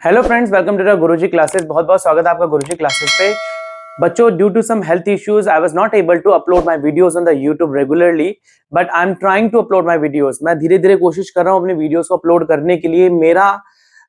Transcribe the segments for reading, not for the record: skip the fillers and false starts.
Hello friends, welcome to the Guruji classes. बहुत बहुत स्वागत है आपका गुरुजी क्लासेस पे। बच्चों, due to some health issues I was not able to upload my videos on the YouTube regularly, but I am trying to upload my videos. मैं धीरे धीरे कोशिश कर रहा हूँ अपने वीडियोस को अपलोड करने के लिए। मेरा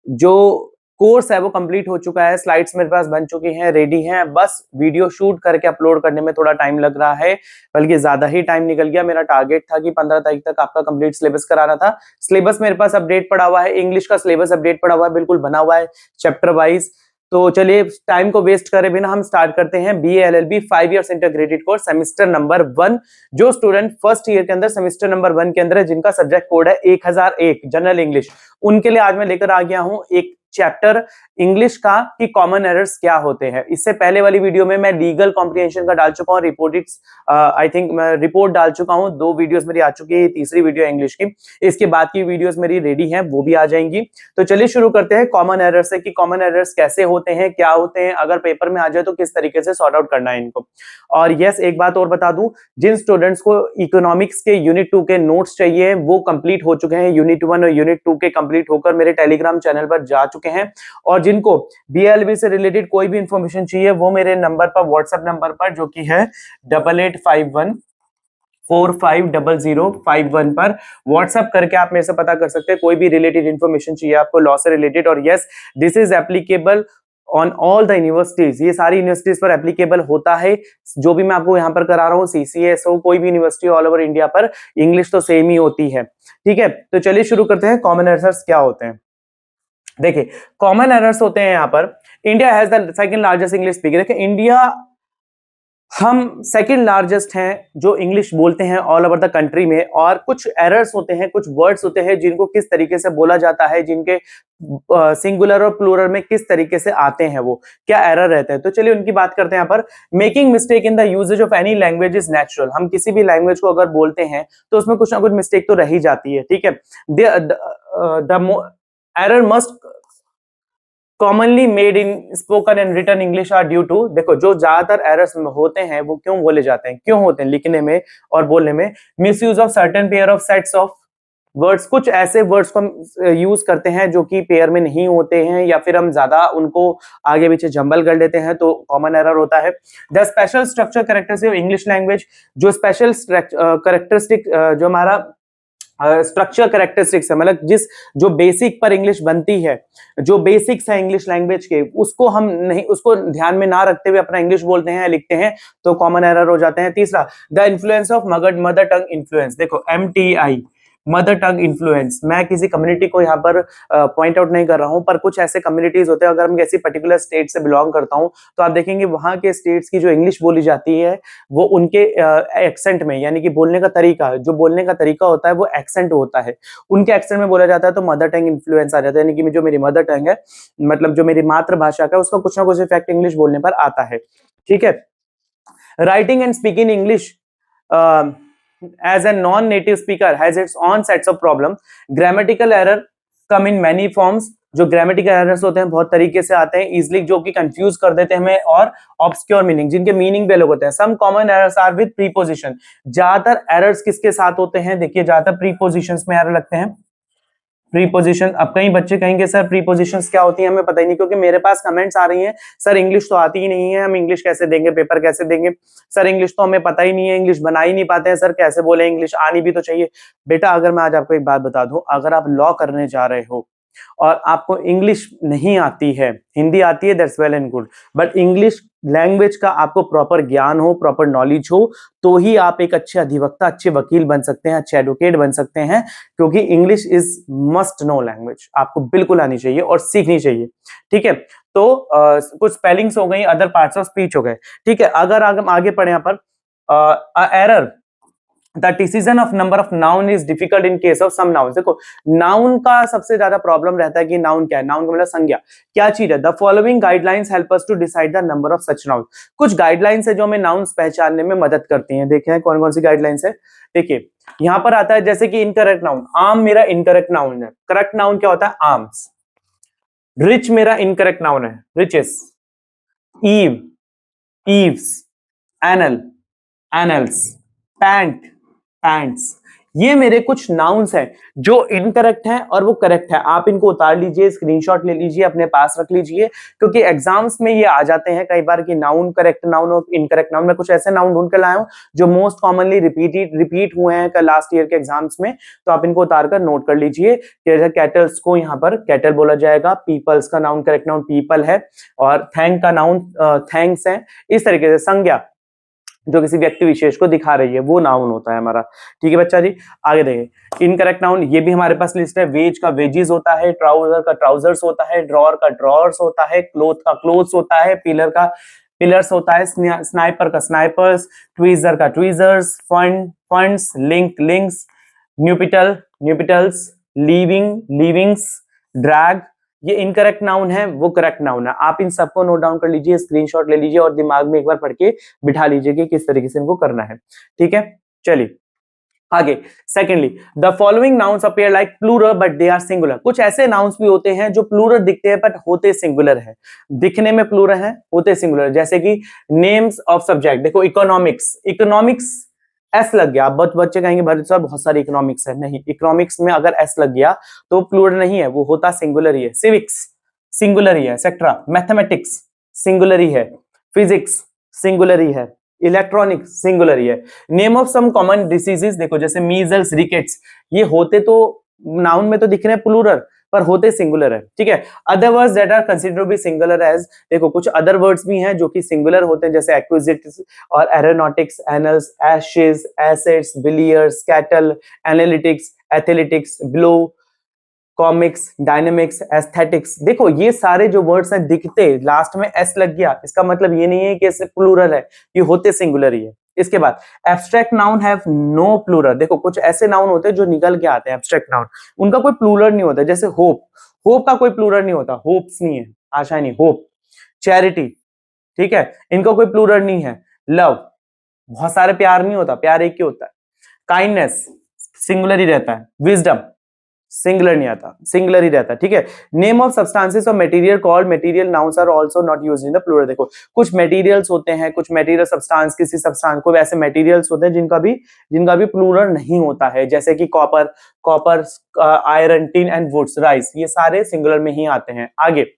जो कोर्स है वो कंप्लीट हो चुका है, स्लाइड्स मेरे पास बन चुकी हैं, रेडी हैं। बस वीडियो शूट करके अपलोड करने में थोड़ा टाइम लग रहा है, बल्कि ज्यादा ही टाइम निकल गया। मेरा टारगेट था कि 15 तारीख तक आपका कंप्लीट सिलेबस कराना था। सिलेबस मेरे पास अपडेट पड़ा हुआ है, इंग्लिश का सिलेबस अपडेट पड़ा हुआ है, बिल्कुल बना हुआ है चैप्टर वाइज। तो चलिए टाइम को वेस्ट करे बिना हम स्टार्ट करते हैं। BA-LLB 5 years integrated course semester number 1। जो स्टूडेंट फर्स्ट ईयर के अंदर सेमेस्टर नंबर 1 के अंदर है, जिनका सब्जेक्ट कोड है 1001 जनरल इंग्लिश, उनके लिए आज मैं लेकर आ गया हूं एक चैप्टर इंग्लिश का कि कॉमन एरर्स क्या होते हैं। इससे पहले वाली वीडियो में मैं लीगल कॉम्प्रिहेंशन का डाल चुका हूं, रिपोर्टिक्स आई थिंक मैं रिपोर्ट डाल चुका हूं। 2 वीडियोस मेरी आ चुकी है, तीसरी वीडियो इंग्लिश की। इसके बाद की वीडियोस मेरी रेडी हैं, वो भी आ जाएंगी। तो चलिए शुरू करते हैं कॉमन एरर्स से कि कॉमन एरर्स कैसे होते हैं, क्या होते हैं, अगर पेपर में आ जाए तो किस तरीके से सॉर्ट आउट करना है इनको। और यस, एक बात और बता दूं, जिन स्टूडेंट्स को इकोनॉमिक्स के यूनिट 2 के नोट्स चाहिए वो कंप्लीट हो चुके हैं। यूनिट 1 और यूनिट 2 के कंप्लीट होकर मेरे टेलीग्राम चैनल पर जा चुके हैं। और जिनको BLB से रिलेटेड कोई भी इंफॉर्मेशन चाहिए वो मेरे नंबर पर, व्हाट्सएप नंबर पर, जो कि है 8851450051 पर व्हाट्सएप करके आप मेरे से पता कर सकते हैं। कोई भी रिलेटेड इंफॉर्मेशन चाहिए आपको लॉ से रिलेटेड। और yes, this is applicable on all the universities. ये सारी यूनिवर्सिटीज पर एप्लीकेबल होता है। जो भी मैं आपको यहाँ पर करा रहा हूँ, CCS हो, कोई भी यूनिवर्सिटी ऑल ओवर इंडिया पर, इंग्लिश तो सेम ही होती है। ठीक है, तो चलिए शुरू करते हैं। कॉमन एरर्स क्या होते हैं? देखिए, कॉमन एरर्स होते हैं यहाँ पर। India has the second largest English speaker. देखिए, इंडिया, हम सेकंड लार्जेस्ट हैं जो इंग्लिश बोलते हैं ऑल ओवर द कंट्री में। और कुछ एरर्स होते हैं, कुछ वर्ड्स होते हैं जिनको किस तरीके से बोला जाता है, जिनके सिंगुलर और प्लूरल में किस तरीके से आते हैं, वो क्या एरर रहते हैं। तो चलिए उनकी बात करते हैं यहाँ पर। Making mistake in the usages of any language is natural. हम किसी भी लैंग्वेज को अगर बोलते हैं तो उसमें कुछ ना कुछ मिस्टेक तो रह ही जाती है। ठीक है, the error must commonly made in spoken and written English are due to. देखो, जो ज्यादातर एरर्स होते हैं वो क्यों बोले जाते हैं, क्यों होते हैं लिखने में और बोलने में? Miss use of certain pair of sets of words. कुछ ऐसे वर्ड्स को हम यूज करते हैं जो कि पेयर में नहीं होते हैं, या फिर हम ज्यादा उनको आगे पीछे जंबल कर लेते हैं, तो कॉमन एरर होता है। The special structure characteristic of English language. जो स्पेशल कैरेक्टरिस्टिक जो हमारा स्ट्रक्चर कैरेक्टरिस्टिक्स है, मतलब जो बेसिक पर इंग्लिश बनती है, जो बेसिक्स है इंग्लिश लैंग्वेज के, उसको हम नहीं, उसको ध्यान में ना रखते हुए अपना इंग्लिश बोलते हैं, लिखते हैं, तो कॉमन एरर हो जाते हैं। तीसरा, the influence of mother tongue influence. देखो, MTI, मदर टंग इन्फ्लुएंस। मैं किसी कम्युनिटी को यहाँ पर पॉइंट आउट नहीं कर रहा हूँ, पर कुछ ऐसे कम्युनिटीज होते हैं, अगर हम किसी पर्टिकुलर स्टेट से बिलोंग करता हूँ तो आप देखेंगे वहां के स्टेट्स की जो इंग्लिश बोली जाती है वो उनके एक्सेंट में, यानी कि बोलने का तरीका, जो बोलने का तरीका होता है वो एक्सेंट होता है, उनके एक्सेंट में बोला जाता है, तो मदर टंग इन्फ्लुएंस आ जाता है। यानी कि जो मेरी मदर टंग है, मतलब जो मेरी मातृभाषा का, उसका कुछ ना कुछ इफेक्ट इंग्लिश बोलने पर आता है। ठीक है, writing and speaking English as a non-native speaker has its own sets of problem. Grammatical error come in many forms. जो ग्रामेटिकल एरर्स होते हैं बहुत तरीके से आते हैं इजिली, जो कि कंफ्यूज कर देते हैं हमें, और ऑब्सक्योर मीनिंग, जिनके मीनिंग भी अलग होते हैं। Some common errors are with preposition. ज्यादातर एरर्स किसके साथ होते हैं? देखिए, ज्यादातर प्रीपोजिशंस में एरर लगते हैं। प्रीपोजिशन, अब कई बच्चे कहेंगे सर प्रीपोजिशंस क्या होती हैं, हमें पता ही नहीं, क्योंकि मेरे पास कमेंट्स आ रही हैं, सर इंग्लिश तो आती ही नहीं है, हम इंग्लिश कैसे देंगे, पेपर कैसे देंगे, सर इंग्लिश तो हमें पता ही नहीं है, इंग्लिश बना ही नहीं पाते हैं, सर कैसे बोले, इंग्लिश आनी भी तो चाहिए। बेटा, अगर मैं आज आपको एक बात बता दूं, अगर आप लॉ करने जा रहे हो और आपको इंग्लिश नहीं आती है, हिंदी आती है, that's well and good, but English language का आपको प्रॉपर ज्ञान हो, प्रॉपर नॉलेज हो, तो ही आप एक अच्छे अधिवक्ता, अच्छे वकील बन सकते हैं, अच्छे एडवोकेट बन सकते हैं। क्योंकि English is must know language, आपको बिल्कुल आनी चाहिए और सीखनी चाहिए। ठीक है, तो कुछ स्पेलिंग्स हो गई, अदर पार्ट्स ऑफ स्पीच हो गए। ठीक है, अगर हम आगे पढ़े यहाँ पर, error the decision of number of noun is difficult in case of some noun. देखो, नाउन का सबसे ज्यादा प्रॉब्लम रहता है कि नाउन क्या है, नाउन का मतलब संज्ञा, क्या चीज है। The following guidelines help us to decide the number of such noun. कुछ गाइडलाइंस है जो हमें नाउन्स पहचानने में मदद करती हैं। देखें कौन कौन सी गाइडलाइंस है। देखिए, यहां पर आता है जैसे कि इनकरेक्ट नाउन। आम मेरा इनकरेक्ट नाउन है। करेक्ट नाउन क्या होता है? आर्म्स। रिच मेरा इनकरेक्ट नाउन है, riches. Eave, eaves. Annal, annals. Pant, pants. ये मेरे कुछ नाउन्स हैं जो इनकरेक्ट हैं और वो करेक्ट है। आप इनको उतार लीजिए, स्क्रीनशॉट ले लीजिए, अपने पास रख लीजिए, क्योंकि एग्जाम्स में ये आ जाते हैं कई बार कि नाउन करेक्ट नाउन और इनकरेक्ट नाउन। मैं कुछ ऐसे नाउन ढूंढ कर लाया हूं जो मोस्ट कॉमनली रिपीट हुए हैं लास्ट ईयर के एग्जाम्स में, तो आप इनको उतार कर नोट कर लीजिए। जैसे कैटल्स को यहाँ पर कैटल बोला जाएगा, पीपल्स का नाउन करेक्ट नाउन पीपल है, और थैंक का नाउन थैंक्स है। इस तरीके से संज्ञा जो किसी व्यक्ति विशेष को दिखा रही है वो नाउन होता है हमारा। ठीक है बच्चा जी, आगे देखें। इनकरेक्ट नाउन ये भी हमारे पास लिस्ट है। वेज का वेजेस होता है, ट्राउजर का ट्राउजर्स होता है, ड्रॉर का ड्रॉर्स होता है, क्लोथ का क्लोथ्स होता है, पिलर का पिलर्स होता है, स्नाइपर का स्नाइपर्स, ट्वीजर का ट्वीजर्स, फंड्स, लिंक्स, न्यूपिटल्स, लीविंग्स, ड्रैग। ये इनकरेक्ट नाउन है, वो करेक्ट नाउन है। आप इन सबको नोट डाउन कर लीजिए, स्क्रीनशॉट ले लीजिए और दिमाग में एक बार पढ़ के बिठा लीजिए कि किस तरीके से इनको करना है। ठीक है, चलिए आगे। Secondly, the following nouns appear like plural but they are singular. कुछ ऐसे नाउन्स भी होते हैं जो प्लूरल दिखते हैं बट होते सिंगुलर है। दिखने में प्लूरल है, होते सिंगुलर, जैसे कि नेम्स ऑफ सब्जेक्ट। देखो इकोनॉमिक्स एस लग गया, बच्चे कहेंगे भाई सर बहुत सारे इकोनॉमिक्स है। नहीं, इकोनॉमिक्स में अगर एस लग गया तो प्लूरल नहीं है, वो होता सिंगुलर ही है। सिविक्स सिंगुलर ही है, एक्सेट्रा। मैथमेटिक्स सिंगुलर ही है, फिजिक्स सिंगुलर ही है, इलेक्ट्रॉनिक्स सिंगुलर ही है। Name of some common diseases, देखो जैसे मीजल्स, रिकेट्स, ये होते तो नाउन में तो दिख रहे हैं प्लूरल पर होते सिंगुलर है। ठीक है, other words that are considered to be singular as, देखो कुछ अदर वर्ड्स भी हैं जो कि सिंगुलर होते हैं, जैसे एक्विजिट्स और aeronautics, annuls, ashes, assets, billiards, cattle, analytics, athletics, blow, comics, dynamics, aesthetics. देखो ये सारे जो वर्ड्स हैं दिखते लास्ट में एस लग गया, इसका मतलब ये नहीं है कि इससे प्लूरल है, ये होते सिंगुलर ही है। इसके बाद abstract noun have no plural. देखो कुछ ऐसे नाउन होते हैं जो निकल के आते हैं एब्स्ट्रैक्ट नाउन, उनका कोई प्लूरल नहीं होता। जैसे होप का कोई प्लूरल नहीं होता, होप्स नहीं है, आशा नहीं, होप। चैरिटी, ठीक है, इनका कोई प्लूरल नहीं है। लव, बहुत सारे प्यार नहीं होता, प्यार एक ही होता है। काइंडनेस सिंगुलर ही रहता है। विजडम सिंगुलर नहीं आता, सिंगुलर ही रहता है। ठीक है, नेम ऑफ सब्सटेंसेस और material called material nouns are also not used in the plural. देखो कुछ मटेरियल्स होते हैं, कुछ मटेरियल सब्सटेंस, किसी सब्सटेंस को वैसे मटेरियल्स होते हैं जिनका भी प्लूरल नहीं होता है, जैसे कि copper, iron, tin and woods, rice, ये सारे सिंगुलर में ही आते हैं। आगे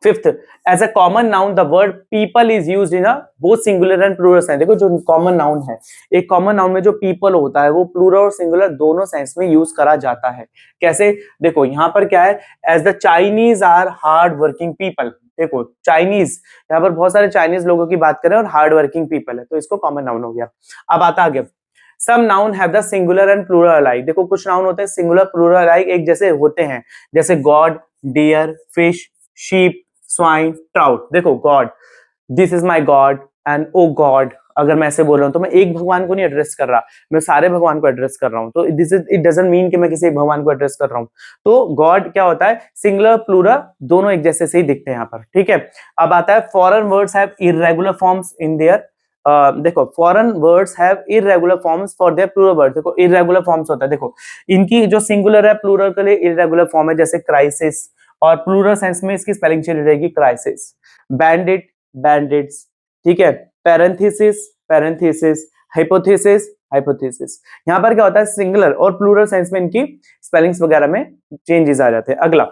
fifth, as a common noun the word people is used in both singular and plural sense. देखो जो कॉमन नाउन है, एक कॉमन नाउन में जो पीपल होता है वो प्लूरल और सिंगुलर दोनों सेंस में यूज करा जाता है। कैसे, देखो यहाँ पर क्या है, as the Chinese are hard working people. देखो चाइनीज, यहाँ पर बहुत सारे चाइनीज लोगों की बात करें और हार्ड वर्किंग पीपल है, तो इसको कॉमन नाउन हो गया। अब आता आगे, some noun have the singular and plural alike. देखो कुछ नाउन होते हैं सिंगुलर प्लूरल अलाइक एक जैसे होते हैं, जैसे God, deer, fish, sheep, swine, trout. देखो God, this is my God and oh God, अगर मैं ऐसे बोल रहा हूं तो मैं एक भगवान को नहीं एड्रेस कर रहा, मैं सारे भगवान को एड्रेस कर रहा हूं, तो this is, it doesn't mean कि मैं किसी एक भगवान को एड्रेस कर रहा हूं। तो गॉड क्या होता है, सिंगुलर प्लूरल दोनों एक जैसे से ही दिखते हैं यहाँ पर। ठीक है, अब आता है foreign words have irregular forms in their, देखो foreign words have irregular forms for their plural word. देखो इररेगुलर फॉर्म्स होता है, देखो इनकी जो सिंगुलर है प्लूरल के लिए इररेगुलर फॉर्म है, जैसे क्राइसिस, और प्लूरल सेंस में इसकी स्पेलिंग चली रहेगी क्राइसिस। बैंडिट, बैंडिट्स, ठीक है, पैरेंथेसिस, हाइपोथेसिस। यहाँ पर क्या होता है, सिंगुलर और प्लूरल सेंस में इनकी स्पेलिंग्स वगैरह में चेंजेस आ जाते हैं। अगला,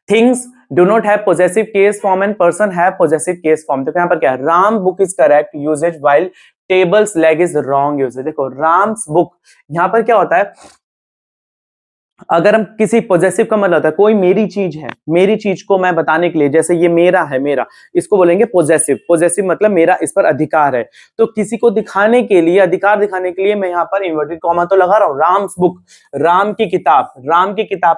things do not have possessive case form and person have possessive case form. देखो यहाँ पर क्या है, Ram book is correct usages while tables leg is wrong usages. देखो राम्स बुक, यहाँ पर क्या होता है, अगर हम किसी पॉजेसिव का मतलब होता है कोई मेरी चीज है, मेरी चीज को मैं बताने के लिए, जैसे ये मेरा है, मेरा, इसको बोलेंगे पॉजेसिव। पॉजेसिव मतलब मेरा इस पर अधिकार है। तो किसी को दिखाने के लिए, अधिकार दिखाने के लिए मैं यहाँ पर इन्वर्टेड कॉमा तो लगा रहा हूं, राम्स बुक, राम की किताब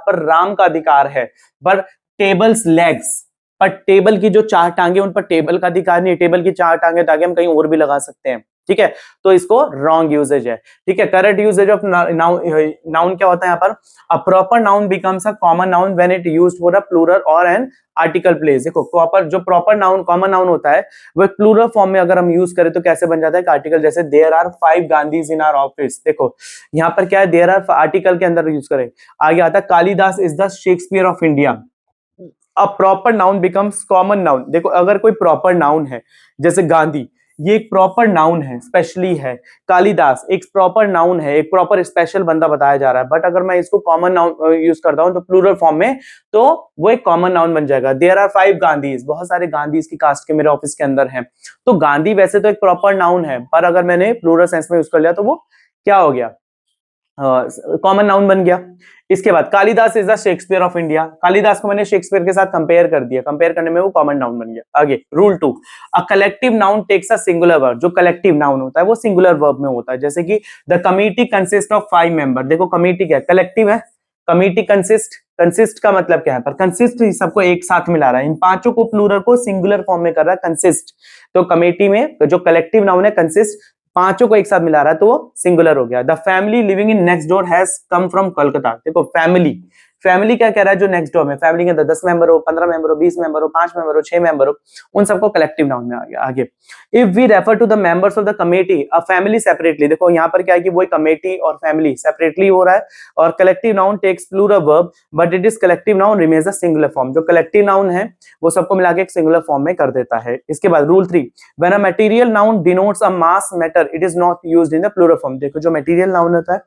पर राम का अधिकार है। पर टेबल्स लेग्स, पर टेबल की जो चार टांगे उन पर टेबल का अधिकार नहीं है, टेबल की चार टांगे हम कहीं और भी लगा सकते हैं। ठीक है, तो इसको रॉन्ग यूजेज है। ठीक है, करेक्ट यूजेज ऑफ नाउन क्या होता है यहाँ पर, a proper noun becomes a common noun when it used for a plural और एन आर्टिकल प्लेस। देखो प्रॉपर नाउन, कॉमन नाउन होता है, वो प्लूरल फॉर्म में अगर हम यूज करें तो कैसे बन जाता है, आर्टिकल। जैसे there are 5 Gandhis in our office. देखो यहाँ पर क्या है, देयर आर आर्टिकल के अंदर यूज करें। आगे आता है Kalidas is the Shakespeare of India. A proper noun becomes common noun. देखो अगर कोई प्रॉपर नाउन है, जैसे गांधी, ये एक प्रॉपर नाउन है, स्पेशली है। कालिदास एक प्रॉपर नाउन है, एक प्रॉपर स्पेशल बंदा बताया जा रहा है, बट अगर मैं इसको कॉमन नाउन यूज करता हूं तो प्लूरल फॉर्म में, तो वो एक कॉमन नाउन बन जाएगा। देयर आर 5 गांधीज, बहुत सारे गांधीज की कास्ट के मेरे ऑफिस के अंदर हैं। तो गांधी वैसे तो एक प्रॉपर नाउन है, पर अगर मैंने प्लूरल सेंस में यूज कर लिया तो वो क्या हो गया, कॉमन नाउन बन गया। इसके बाद Kalidas is the Shakespeare of India, Kalidas को मैंने शेक्सपियर के साथ कंपेयर कर दिया, कंपेयर करने में वो कॉमन नाउन बन गया। आगे rule 2, a collective noun takes a singular verb, जो कलेक्टिव नाउन होता है वो सिंगुलर वर्ब में होता है। जैसे कि the committee consist of 5 member, देखो कमिटी क्या है, कलेक्टिव है। कमिटी कंसिस्ट का मतलब क्या है, पर कंसिस्ट सबको एक साथ मिला रहा है, इन पांचों को प्लूरल को सिंगुलर फॉर्म में कर रहा है कंसिस्ट। तो कमिटी में जो कलेक्टिव नाउन है कंसिस्ट, पांचों को एक साथ मिला रहा है तो वो सिंगुलर हो गया। The family living in next door has come from Kolkata, देखो फैमिली, फैमिली क्या कह रहा है, जो नेक्स्ट डोर में फैमिली के अंदर 10 मेंबर हो, 15 मेंबर हो, 20 मेंबर हो, 5 मेंबर हो, 6 मेंबर हो, उन सबको कलेक्टिव नाउन में आ गया। आगे if we refer to the members of the committee a family separately, देखो यहाँ पर क्या है कि वो कमेटी और फैमिली सेपरेटली हो रहा है, और collective noun takes plural verb but it is collective noun remains a singular form, जो कलेक्टिव नाउन है वो सबको मिला के एक सिंगुलर फॉर्म में कर देता है। इसके बाद rule 3, when a material noun denotes a mass matter it is not used in the plural form, देखो जो मटेरियल नाउन होता है,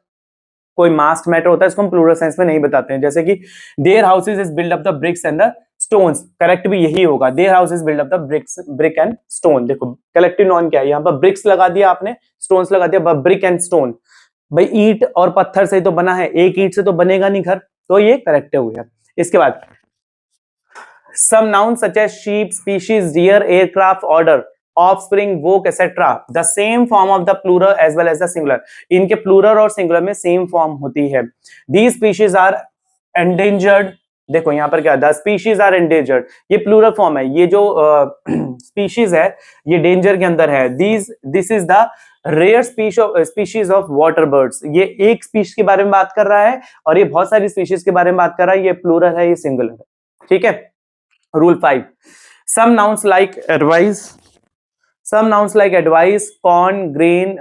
कोई मास मैटर होता है, इसको हम प्लूरल सेंस में नहीं बताते हैं। जैसे कि their houses is build up the bricks and the stones, correct भी यही होगा, their house is build up the brick and stone. देखो कलेक्टिव नाउन क्या है, यहाँ पर ब्रिक्स लगा दिया आपने, स्टोन्स लगा दिया, ब्रिक एंड स्टोन, भाई ईंट और पत्थर से तो बना है, एक ईंट से तो बनेगा नहीं घर, तो ये करेक्ट हो गया। इसके बाद some nouns such as sheep, species, deer, aircraft, order, offspring, vogue, etc. the same form of the plural as well as the singular, इनके plural और singular में same form होती है। These species are endangered, देखो यहाँ पर क्या, the species are endangered, ये plural form है, ये जो species है ये danger के अंदर है। this is the rare species of water birds, ये एक स्पीशीज के बारे में बात कर रहा है और ये बहुत सारी स्पीशीज के बारे में बात कर रहा है, ये प्लूरल है, ये सिंगुलर है, ठीक है। Rule 5, some nouns like advice, corn, grain,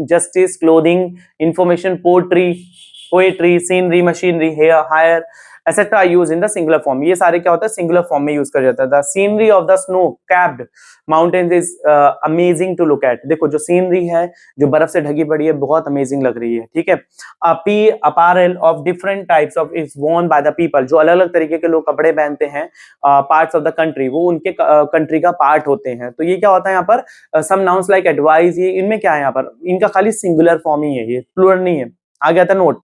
justice, clothing, information, poetry, scenery, machinery, hire, etc. are used in the singular form, ये सारे क्या होता है, सिंगुलर फॉर्म में यूज कर जाता है। The scenery of the snow capped mountains is amazing to look at, देखो जो सीनरी है जो बर्फ से ढकी पड़ी है बहुत अमेजिंग लग रही है, ठीक है। apparel of different types of is worn by the people, जो अलग अलग तरीके के लोग कपड़े पहनते हैं, पार्ट्स ऑफ द कंट्री, वो उनके कंट्री का पार्ट होते हैं। तो ये क्या होता है यहाँ पर, सम नाउन्स लाइक एडवाइस, ये इनमें क्या है, यहाँ पर इनका खाली सिंगुलर फॉर्म ही है, ये प्लूरल नहीं है। आ गया था note,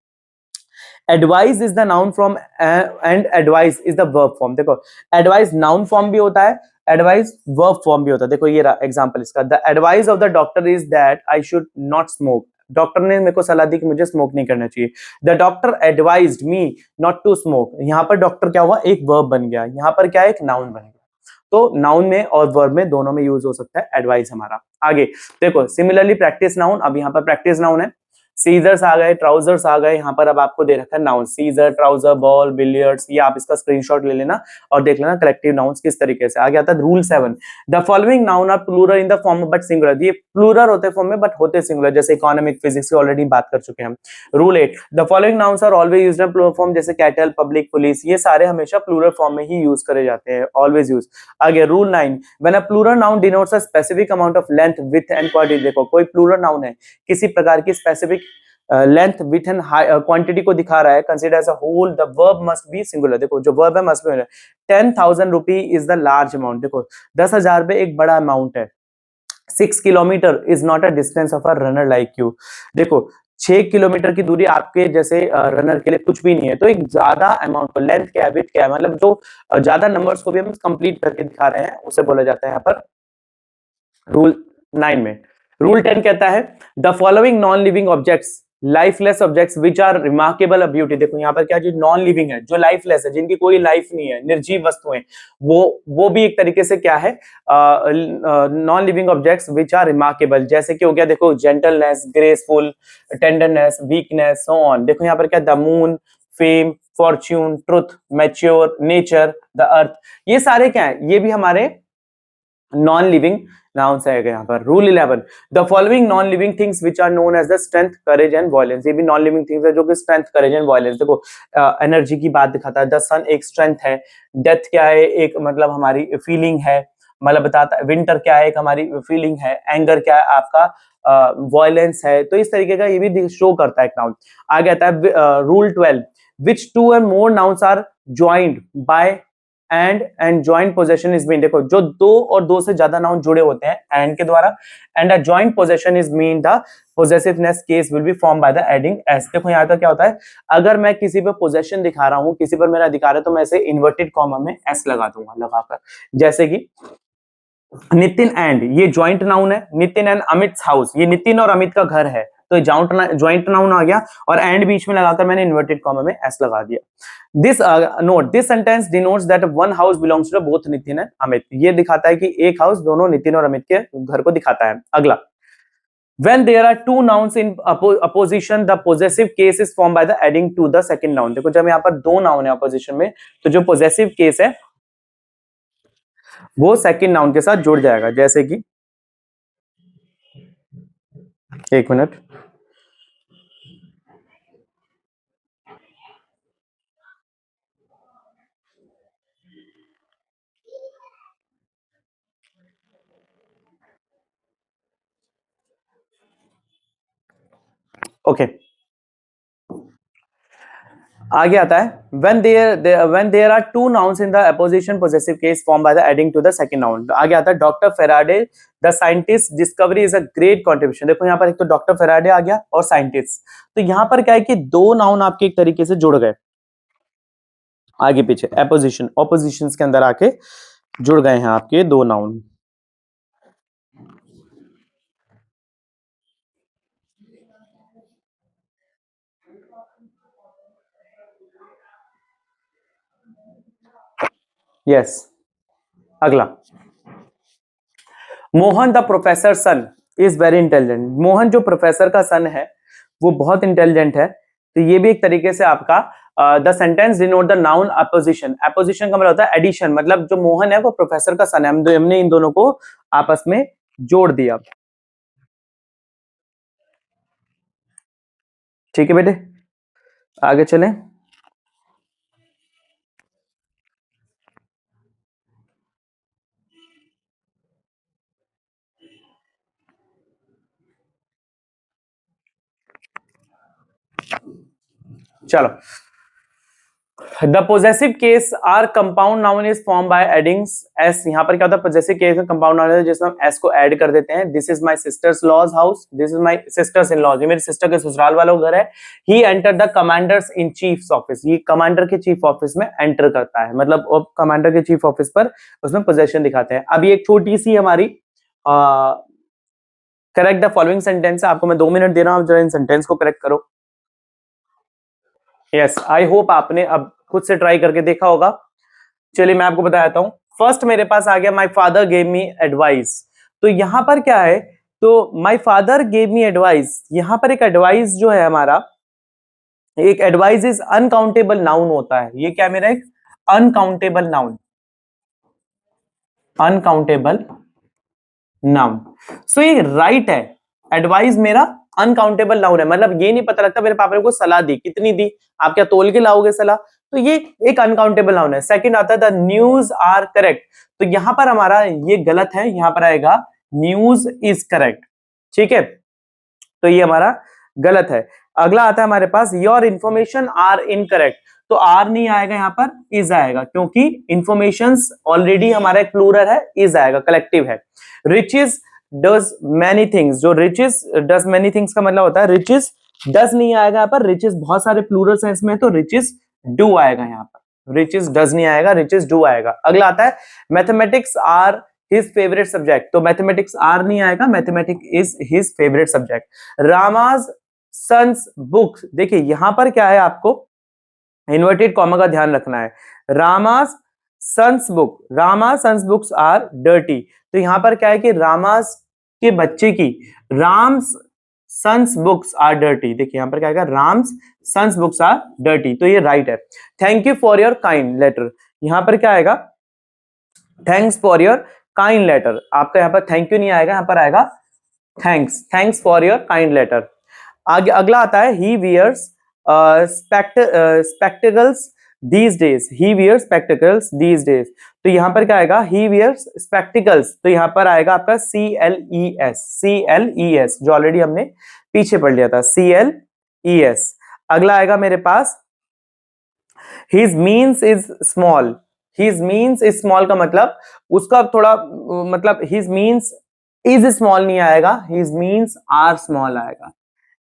advice is the noun form and advice is the verb form, देखो एडवाइस नाउन फॉर्म भी होता है, एडवाइस वर्ब फॉर्म भी होता है। देखो ये रहा एग्जांपल इसका, the advice of the doctor is that I should not smoke, doctor ने मेरे को सलाह दी कि मुझे स्मोक नहीं करना चाहिए। The doctor advised me not to smoke, यहाँ पर डॉक्टर क्या हुआ, एक वर्ब बन गया, यहाँ पर क्या है, एक नाउन बन गया। तो नाउन में और वर्ब में दोनों में यूज हो सकता है एडवाइस हमारा। आगे देखो सिमिलरली प्रैक्टिस नाउन, अब यहाँ पर प्रैक्टिस नाउन है, सीजर्स आ गए, ट्राउजर्स आ गए, यहाँ पर अब आपको दे रखा है noun, scissor, trouser, ball, billiards, ये आप इसका स्क्रीनशॉट ले लेना और देख लेना कलेक्टिव नाउन्स किस तरीके से। आ गया था rule 7, the following noun are plural in the form but singular, ये प्लूरल होते फॉर्म में बट होते सिंगुलर, जैसे इकोनॉमिक, फिजिक्स की ऑलरेडी बात कर चुके हैं हम। Rule 8, the following nouns are always used in plural form, जैसे कैटल, पब्लिक, पुलिस, ये सारे हमेशा प्लूरल फॉर्म में ही यूज करे जाते हैं, ऑलवेज यूज। आगे rule 9, when a plural noun denotes a specific amount of length, width and quantity, देखो कोई प्लूरल नाउन है किसी प्रकार की specific length, width and quantity को दिखा रहा है, consider as a whole, the verb must be singular, देखो जो वर्ब है must be. 10,000 rupee is the large amount, देखो 10,000 रुपए एक बड़ा अमाउंट है। 6 kilometre is not a distance of a runner like you, देखो 6 किलोमीटर की दूरी आपके जैसे रनर के लिए कुछ भी नहीं है। तो एक ज्यादा अमाउंट को, लेंथ क्या है, विड्थ क्या है, मतलब जो ज्यादा नंबर्स को भी हम कंप्लीट करके दिखा रहे हैं उसे बोला जाता है यहाँ पर रूल 9 में। रूल 10 कहता है the following non living objects, lifeless objects which are remarkable of beauty, देखो यहाँ पर क्या, जो नॉन लिविंग है, जो लाइफलेस है, जिनकी कोई लाइफ नहीं है, निर्जीव वस्तुएं, वो भी एक तरीके से क्या है, non living objects which are remarkable, जैसे कि हो गया देखो gentleness, graceful, tenderness, weakness, so on. देखो यहाँ पर क्या, the moon, fame, fortune, truth, mature, nature, the earth, ये सारे क्या है, ये भी हमारे नॉन लिविंग नाउन्स है यहाँ पर। Rule 11, the following non living things which are known as the strength, courage and violence, ये भी नॉन लिविंग थिंग्स है जो कि स्ट्रेंथ, करेज एंड वायलेंस, देखो एनर्जी की बात दिखाता है। द सन एक स्ट्रेंथ है, डेथ क्या है, एक मतलब हमारी फीलिंग है, मतलब बताता है विंटर क्या है, एक हमारी फीलिंग है, एंगर क्या है आपका, वॉयलेंस है, तो इस तरीके का ये भी शो करता है एक नाउन। आगे आता है rule 12, which two and more nouns are joint by and joint possession is mean, देखो जो दो और दो से ज्यादा नाउन जुड़े होते हैं एंड के द्वारा, and a joint possession is mean the possessiveness case will be form by the adding S. देखो यहाँ तक क्या होता है, अगर मैं किसी पे पोजेशन दिखा रहा हूं, किसी पर मेरा अधिकार है, तो मैं इसे इन्वर्टेड कॉमा में एस लगा दूंगा लगाकर, जैसे कि नितिन एंड, ये ज्वाइंट नाउन है, नितिन एंड अमित हाउस, ये नितिन और अमित का घर है, तो ज्वाइंट नाउन आ गया, और एंड बीच में लगाकर मैंने इन्वर्टेड कॉमा में एस लगा दिया। This note, this sentence denotes that one house belongs to both Nitin and Amit, ये दिखाता है कि एक हाउस दोनों नितिन और अमित के घर को दिखाता है। अगला, when there are two nouns in opposition the possessive case is formed by the adding to the second noun। देखो जब यहाँ पर दो नाउन है अपोजिशन में, तो जो पोजेसिव केस है वो सेकंड नाउन के साथ जुड़ जाएगा, जैसे कि एक मिनट, ओके आगे आता है when there are two nouns in the opposition possessive case formed by the adding to the second noun। आगे आता है doctor Faraday the scientist discovery is a great contribution. देखो यहाँ पर एक तो डॉक्टर फेराडे आ गया और साइंटिस्ट, तो यहाँ पर क्या है कि दो नाउन आपके एक तरीके से जुड़ गए, आगे पीछे अपोजिशन ऑपोजिशन के अंदर आके जुड़ गए हैं आपके दो नाउन। यस अगला, Mohan the professor son is very intelligent. Mohan जो प्रोफेसर का सन है वो बहुत इंटेलिजेंट है, तो ये भी एक तरीके से आपका the sentence denote the noun opposition. Opposition का मतलब होता है एडिशन, मतलब जो मोहन है वो प्रोफेसर का सन है, हमने इन दोनों को आपस में जोड़ दिया। ठीक है बेटे, आगे चलें। चलो, the possessive case are compound noun is form by adding s. यहाँ पर क्या होता है, पोजेसिव केस में कंपाउंड नाउन है जिसमें हम एस को ऐड कर देते हैं। This is my sister's law's house, this is my sister's in laws, ये मेरी सिस्टर के ससुराल वालों का घर है। He enter the commander's in chief office, ये कमांडर के चीफ ऑफिस में एंटर करता है, मतलब कमांडर के चीफ ऑफिस पर उसमें पोजेशन दिखाते हैं। अब ये एक छोटी सी हमारी करेक्ट द फॉलोइंग सेंटेंस है, आपको मैं 2 मिनट दे रहा हूं, जरा इन सेंटेंस को करेक्ट करो। यस आई होप आपने अब खुद से ट्राई करके देखा होगा। चलिए मैं आपको बताता हूं। फर्स्ट मेरे पास आ गया my father gave me advice, तो यहां पर क्या है, तो my father gave me advice, यहां पर एक एडवाइस जो है हमारा, एक एडवाइस इज अनकाउंटेबल नाउन होता है। ये क्या मेरा एक अनकाउंटेबल नाउन, अनकाउंटेबल नाउन, सो ये राइट है। एडवाइस मेरा अनकाउंटेबल नाउन है, मतलब ये नहीं पता लगता मेरे पापा ने को सलाह दी, कितनी दी, आप क्या तोल के लाओगे सलाह, तो ये एक अनकाउंटेबल नाउन है। सेकंड आता है द न्यूज आर करेक्ट, तो यहां पर हमारा ये गलत है, यहां पर आएगा न्यूज इज करेक्ट। ठीक है, तो ये हमारा गलत है। अगला आता है हमारे पास योर इंफॉर्मेशन आर इनकरेक्ट, तो आर नहीं आएगा, यहां पर इज आएगा, क्योंकि इंफॉर्मेशंस ऑलरेडी हमारा एक प्लूरल है, इज आएगा, कलेक्टिव है। रिचेस डज मैनी थिंग्स, जो रिचेस डज मैनी थिंग्स का मतलब होता है रिचेस डज नहीं आएगा यहाँ पर, रिचेस बहुत सारे प्लूरल सेंस में है, तो रिचेस डू आएगा यहाँ पर, रिचेस डज नहीं आएगा, रिचेस डू आएगा। अगला आता है mathematics are his favourite subject, तो मैथमेटिक्स आर नहीं आएगा, mathematics is his favourite subject. Rama's sons books, देखिए यहां पर क्या है, आपको इन्वर्टेड कॉमा का ध्यान रखना है। Rama's sons book, Rama sons books are dirty, तो यहां पर क्या है कि रामास के बच्चे की, Ram's sons books are dirty, देखिए यहां पर क्या है, Ram's sons books are dirty, तो ये राइट है। Thank you for your kind letter, यहां पर क्या आएगा, thanks for your kind letter, आपका यहां पर थैंक यू नहीं आएगा, यहां पर आएगा thanks, thanks for your kind letter. आगे अगला आता है he wears spectacles these days he wears spectacles these days। तो यहाँ पर क्या आएगा, he wears spectacles, तो यहाँ पर आएगा आपका CLES जो ऑलरेडी हमने पीछे पढ़ लिया था, CLES। अगला आएगा मेरे पास his means is small। his means is small का मतलब उसका थोड़ा मतलब his means is small नहीं आएगा, his means are small आएगा,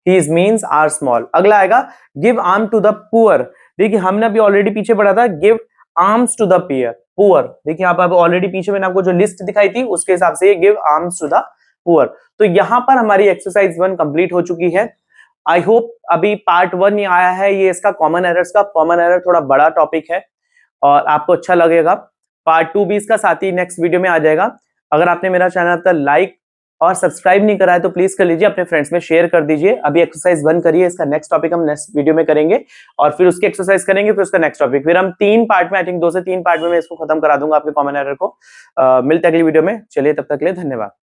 his means are small। अगला आएगा give arm to the poor। देखिए हमने अभी ऑलरेडी पीछे पढ़ा था give arms to the poor। देखिए आप ऑलरेडी पीछे मैंने आपको जो लिस्ट दिखाई थी उसके हिसाब से ये give arms to the poor। तो यहां पर हमारी एक्सरसाइज 1 कंप्लीट हो चुकी है। आई होप अभी पार्ट 1 ही आया है ये इसका कॉमन एरर्स का। कॉमन एरर थोड़ा बड़ा टॉपिक है और आपको अच्छा लगेगा। पार्ट 2 भी इसका साथ ही नेक्स्ट वीडियो में आ जाएगा। अगर आपने मेरा चैनल अब तक लाइक और सब्सक्राइब नहीं करा है तो प्लीज कर लीजिए, अपने फ्रेंड्स में शेयर कर दीजिए। अभी एक्सरसाइज 1 करिए, इसका नेक्स्ट टॉपिक हम नेक्स्ट वीडियो में करेंगे और फिर उसकी एक्सरसाइज करेंगे, फिर उसका नेक्स्ट टॉपिक, फिर हम 3 पार्ट में, आई थिंक 2 से 3 पार्ट में मैं इसको खत्म करा दूंगा आपके कॉमन एरर को। मिलते हैं अगली वीडियो में। चलिए तब तक के लिए धन्यवाद।